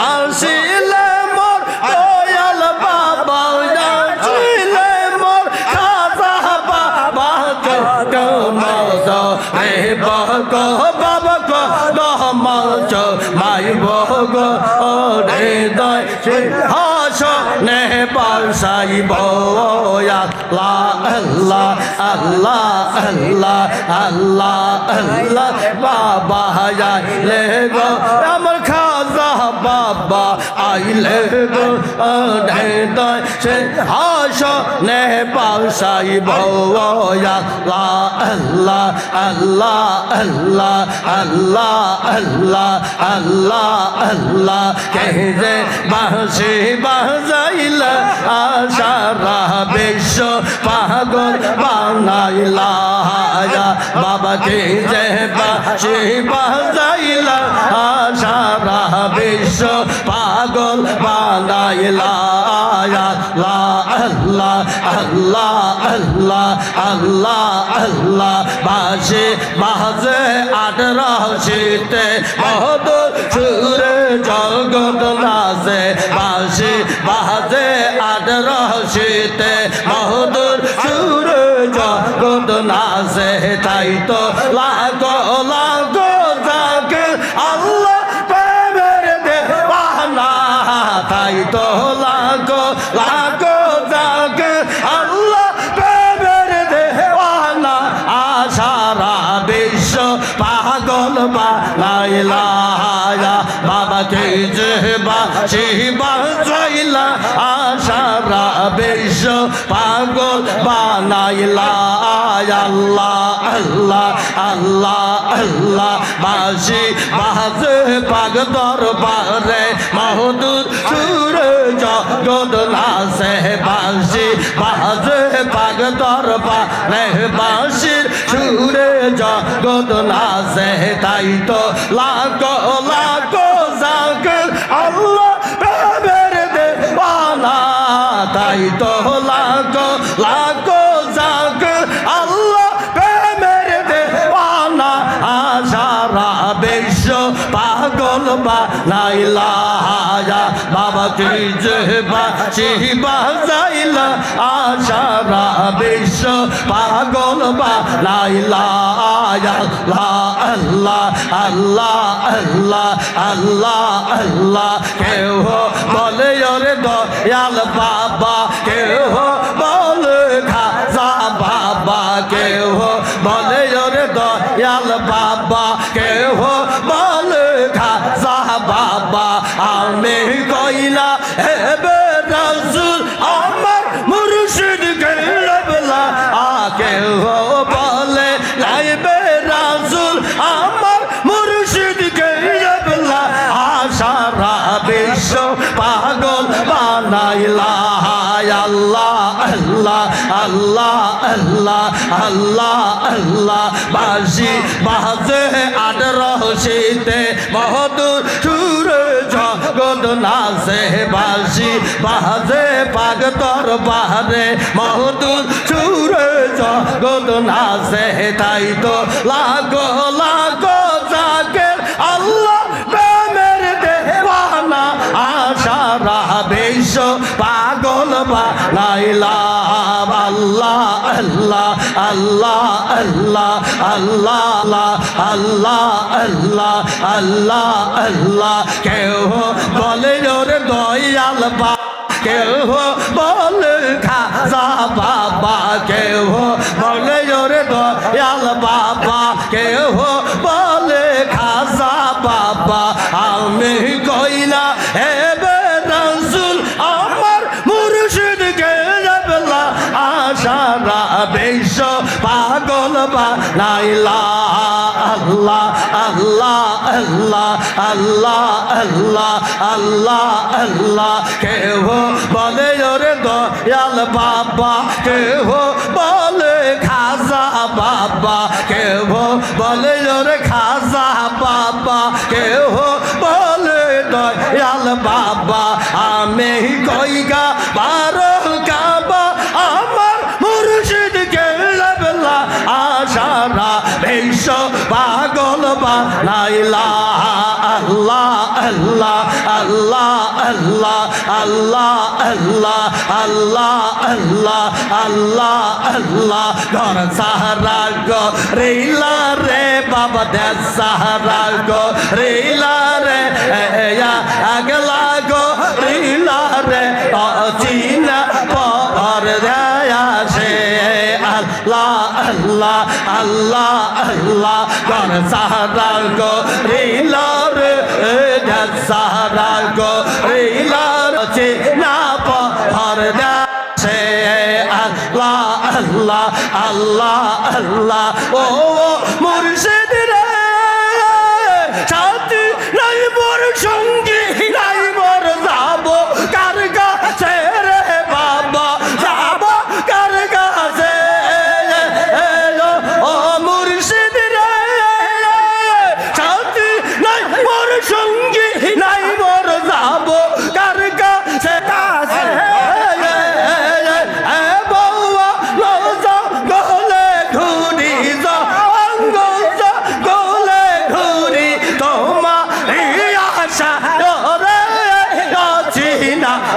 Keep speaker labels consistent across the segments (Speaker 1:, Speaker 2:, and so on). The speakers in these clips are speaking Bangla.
Speaker 1: আসিলে মোর দয়াল বাবা আসিলে মোর খাজা বাবা কমজ রে বগ বাবা কমজ মাই বগ রে দয় হাস নে পাশাইব আল্লাহ আল্লাহ আল্লাহ আল্লাহ আল্লাহ আল্লাহ বাবা আইলে গো আমার খাজা বাবা আইলে গো দয় সে হাস নে পাশাইব আল্লাহ আল্লাহ আল্লাহ আল্লাহ আল্লাহ আল্লাহ আল্লাহ আল্লাহ কে যে বাঁশি বাজাইলা সারা বিশ্ব পাগল বানাইলা বাবা কে যে বাঁশি বাজাইলা সারা বিশ্ব পাগল বানাইলা আল্লাহ আল্লাহ আল্লাহ আল্লাহ আল্লাহ আল্লাহ বাঁশি বাজে 18 শীতে মধুর সুরে জগৎ নাচে বাঁশি বাজে 18 শীতে মধুর সুরে জগৎ নাচে তাই তো লাগো লাগো যাকে আল্লাহ প্রেমের দেওয়ানা তাই তো লাগো লাগো যাকে আল্লাহ প্রেমের দেওয়ানা সারা বিশ্ব পাগল বানাইলা বাবা কে যে বাঁশি বাজাইলা সারা বিশ্ব পাগল বানাইলা আল্লাহ আল্লাহ আল্লাহ আল্লাহ বাঁশি বাজে পাগ দরবারে মধুর সুরে জগৎ নাচে বাঁশি বাজে পাগ দরবারে বাঁশির সুরে জগৎ নাচে তাই তো লাগো লাগো জাগর আল্লাহ প্রেমের দেওয়ানা তাই তো লাগো লাগো জাগর আল্লাহ প্রেমের দেওয়ানা সারা বিশ্ব পাগল বানাইলা বাবা কে যে বাঁশি বাজাইলা সারা বিশ্ব পাগল বানাইলা আল্লাহ আল্লাহ আল্লাহ আল্লাহ আল্লাহ আল্লাহ কেউ বলে ওরে দয়াল বাবা কেউ বলে খাজা বাবা কেউ বলে ওরে দয়াল বাবা কেউ বলে খাজা বাবা আমি কইলা হেবে রাসূল আমার মুর্শিদ কেবলা কেউ বলে লাইবে রাসূল আমার মুর্শিদ কেবলা সারা বিশ্ব পাগল বানাইলা আল্লাহ আল্লাহ আল্লাহ আল্লাহ আল্লাহ আল্লাহ বাঁশি বাজে 18 শীতে মধুর সুরে জগৎ নাচে বাঁশি বাজে পাগ দরবারে মধুর সুরে জগৎ নাচে তাই তো লাগো লাগো জাগের আল্লাহ প্রেমের দেওয়ানা সারা বিশ্ব পাগল বানাইলা আল্লাহ আল্লাহ আল্লাহ আল্লাহ আল্লাহ আল্লাহ আল্লাহ আল্লাহ আল্লাহ কেউ বলে ওরে দয়াল বাবা কেউ বলে খাজা বাবা কেউ বলে ওরে দয়াল বাবা কেউ বলে খাজা বাবা আমি কইলা হেবে রাসূল আমার মুর্শিদ কেবলা সারা বিশ্ব পাগল বানাইলা আল্লাহ আল্লাহ আল্লাহ আল্লাহ আল্লাহ আল্লাহ আল্লাহ কেউ বলে ওরে দয়াল বাবা কেউ বলে খাজা বাবা কেউ বলে ওরে খাজা বাবা কেউ বলে দয়াল বাবা আমি কইগা বারো কাবা আমার মুর্শিদ কেবলা সারা বিশ্ব পাগল বানাইলা আল্লাহ আল্লাহ আল্লাহ আল্লাহ আল্লাহ আল্লাহ আল্লাহ আল্লাহ আল্লাহ আল্লাহ ঘর সাহারা গো রেলা রে বাবা দে সাহারা গো রেলা রে আগলা গো রেলা রে চিনা পর দেয়া সে আল্লাহ আল্লাহ আল্লাহ আল্লাহ ঘর সাহারা গো রেলা রে সাহারা গো রেলা চিনা পর দেয়া আল্লাহ আল্লাহ আল্লাহ আল্লাহ ও মুর্শিদ রে সাথী নাই মোর সঙ্গী নাই মোর যাব কার কাছে রে বাবা যাব কার কাছে ও মুর্শিদ রে সাথী নাই মোর সঙ্গী নাই মোর যাব কার কাছে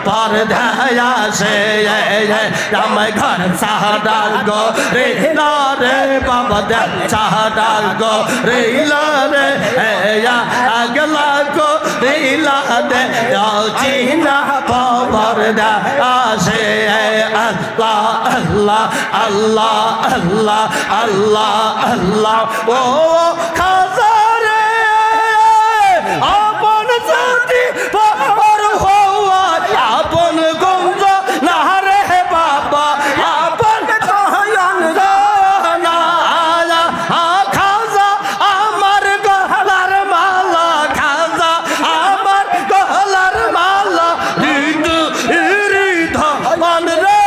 Speaker 1: पर दया से राम घर सहारा गो रे रे बाबा दे सहारा गो रे रे या अगला गो रे दे चीना पर दया से अल्लाह अल्लाह अल्लाह अल्लाह अल्लाह अल्लाह ओ खाजा रे अपन साथी पर हुआ আপন গঞ্জ না রে বাবা আপন না খাজা আমার গলার মালা খাজা আমার গলার মালা হৃদ মন রে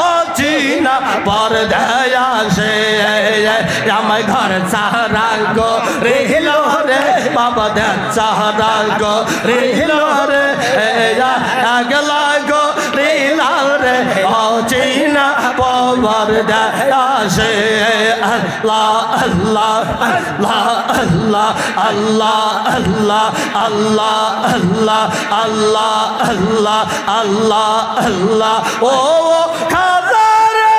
Speaker 1: অচিনা পর দয়া সে আমার ঘর সাহারা গো রেলো রে বাবা দে সাহারা গো রেলো রে আগলা গো রেলা রে অচিনা পর দয়া সে আল্লাহ আল্লাহ আল্লাহ আল্লাহ আল্লাহ আল্লাহ আল্লাহ আল্লাহ আল্লাহ আল্লাহ আল্লাহ আল্লাহ ও খাজা রে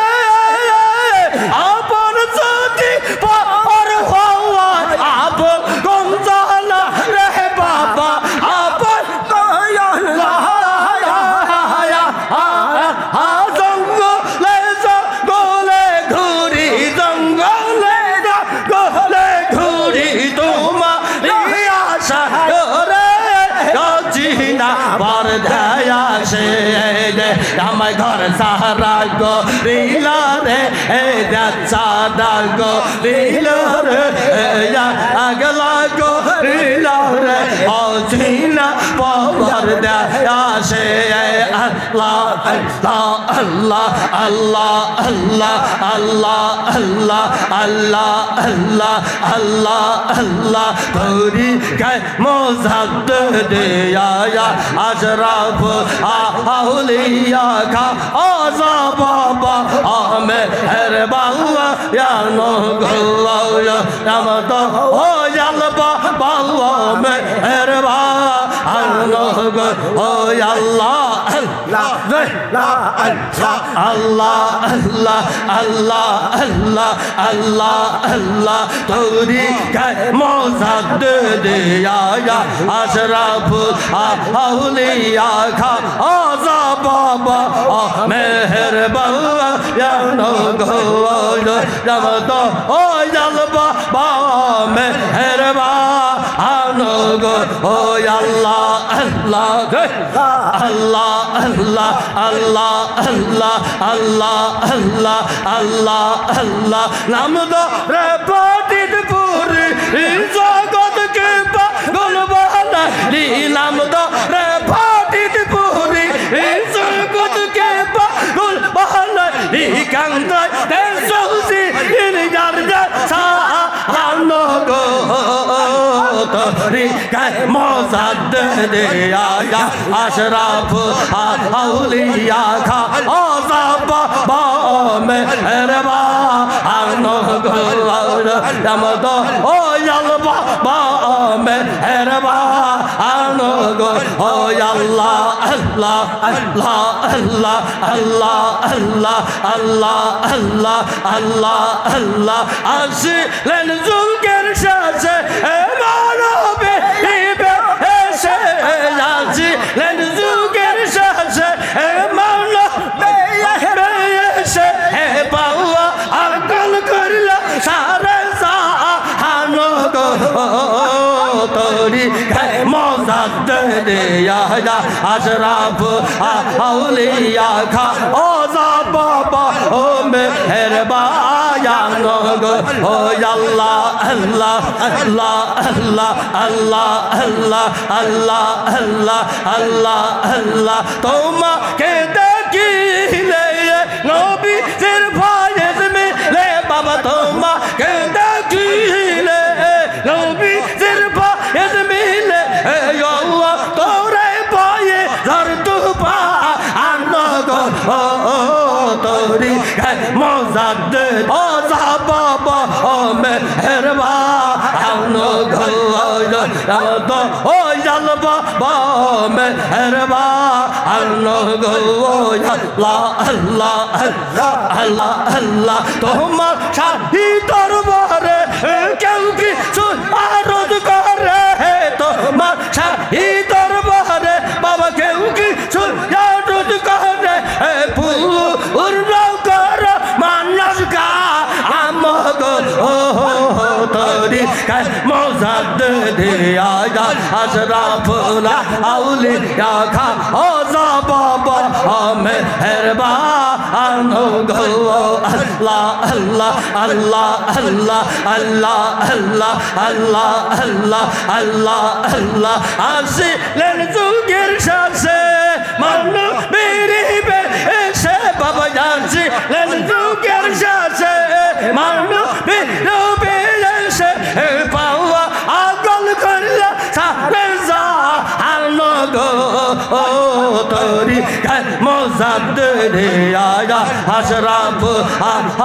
Speaker 1: আপন সাথী পর হওয়া আপন গঞ্জালা রে বাবা আপন জঙ্গলে জঙ্গলে ঘুরি জঙ্গলে জঙ্গলে ঘুরি তোমার আশা রে চিনা পর দয়া সে আমার ঘর সাহারা গো রিলা রে সাহারা গো রিলা রে আগলা গো রিলা রে চিনা পর দয়া সে আল্লাহ আল্লাহ আল্লাহ আল্লাহ আল্লাহ আল্লাহ আল্লাহ আল্লাহ আল্লাহ আল্লাহ আল্লাহ তোরি গায় মোজাদ দেয়া আশরাফ আউলিয়া খা আজা বাবা আমে হের বাবা ইয়া নো গল্লা ইয়া রামত ও জালবা বাবা মে হের বাবা আনো গো ও আল্লাহ আল্লাহ আল্লাহ আল্লাহ আল্লাহ আল্লাহ আল্লাহ আল্লাহ তোরি গায় মোজাদ দেয়া আশরাফ আউলিয়া খা আজা বাবা মেহের বাবা জানো গো রামত ও জালবা বাবা মেহের বাবা গো ও আল্লাহ আল্লাহ আল্লাহ আল্লাহ আল্লাহ আল্লাহ আল্লাহ আল্লাহ আল্লাহ আল্লাহ নাম দো রে পতিত পুরি জগৎ কে পাগল বানাই নাম দো রে পতিত পুরি জগৎ কে পাগল বানাই কান্দাই দেশি ইন যার যা সাহানো গো তোরি গায় মোজাদ্দেদ আয়া আশরাফ আউলিয়া খা ও জাবা বা মেহরবা আনো গো রমদ ও আল্লাহ বা মেহরবা আনো গো ও আল্লাহ আল্লাহ আল্লাহ আল্লাহ আল্লাহ আল্লাহ আল্লাহ আল্লাহ আল্লাহ আল্লাহ আসলেন যুগের শেষে মানবে ইবে এসে আসলেন যুগের শেষে মানবে এসে হে বাবা আকল করল সারে সাহানো গো তোরি গায় মোজাদ্দেদ আয়া আশরাফ আউলিয়া খা ও বাবা ও মেহরবা আনো গো ও আল্লাহ আল্লাহ আল্লাহ আল্লাহ আল্লাহ আল্লাহ আল্লাহ আল্লাহ আল্লাহ আল্লাহ তোমাকে দেখিলে নবীর ভয়েস মিলে বাবা তোমাকে দেখিলে নবীর ভয়েস মিলে তোরে ভয়ে ধর তু পা আনো গো তোরি মোজাদ্দেদ ও বাবা ও মেহরবা আনো গো তো ও আল্লাহ বা মেহরবা আনো গো আল্লাহ আল্লাহ আল্লাহ আল্লাহ আল্লাহ তোমার শাহী দরবারে কেউ কিছু আরজ করে তোমার শাহী দরবারে বাবা কেউ কিছু আরজ করে পূর্ণ কর মানস গা আমগো তোরি গায় মোজাদ্দেদ আয়া আশরাফ আউলিয়া খা ও বাবা মেহরবা আনো গো আল্লাহ আল্লাহ আল্লাহ আল্লাহ আল্লাহ আল্লাহ আল্লাহ আল্লাহ আল্লাহ আল্লাহ আসলেন যুগের শেষে মানবীর এসে বাবা আসলেন যুগের শেষে মানবীর এসে পাওয়া আগল করল সারে আনো গো তোরি গায় মোজাদ্দেদ আয়া আশরাফ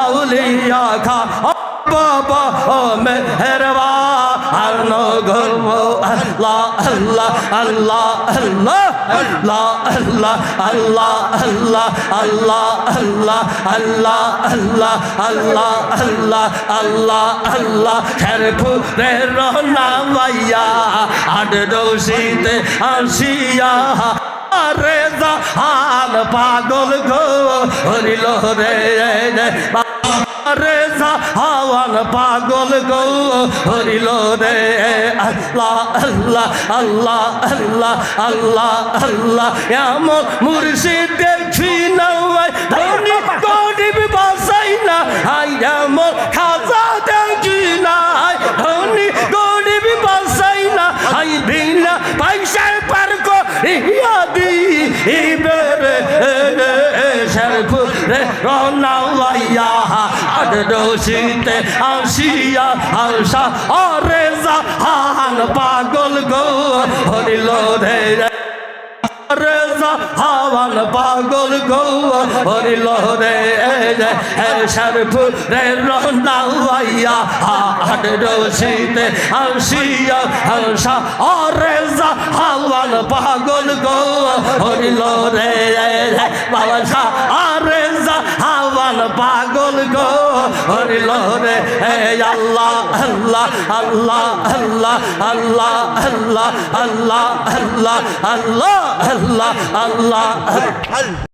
Speaker 1: আউলিয়া খা বাবা ও মেহরবা আনো গো আল্লাহ আল্লাহ আল্লাহ আল্লাহ আল্লাহ আল্লাহ আল্লাহ আল্লাহ আল্লাহ আল্লাহ আল্লাহ আল্লাহ আল্লাহ আল্লাহ আল্লাহ আল্লাহ শেরপুরে রওনা মাইয়া আট রশিতে আসিয়া রেজা হাল পাগল গো হরিল রে রেজা হাওয়ান পাগল গো হরিল রে আল্লাহ আল্লাহ আল্লাহ আল্লাহ আল্লাহ আল্লাহ এমন মুর্শিদ দেখি না ধনী গরিব বাসাই না এমন খাজা দেখি না ধনী গরিব বাসাই না বিনা পয়সায় পার করিয়া দিবে শেরপুরে রওনা হইয়া আট রশিতে আসিয়া আশা রেজা হান পাগল গো হরিল রে রেজা হাওয়ান পাগল গো হরিল রে শেরপুরে রওনা হইয়া আট রশিতে আসিয়া আশা রেজা হাওয়ান পাগল গো হরিল রে বাবা শাহ রেজা হাওয়ান পাগল গো হরিল রে আল্লাহ আল্লাহ আল্লাহ আল্লাহ আল্লাহ আল্লাহ আল্লাহ আল্লাহ আল্লাহ আল্লাহ আল্লাহ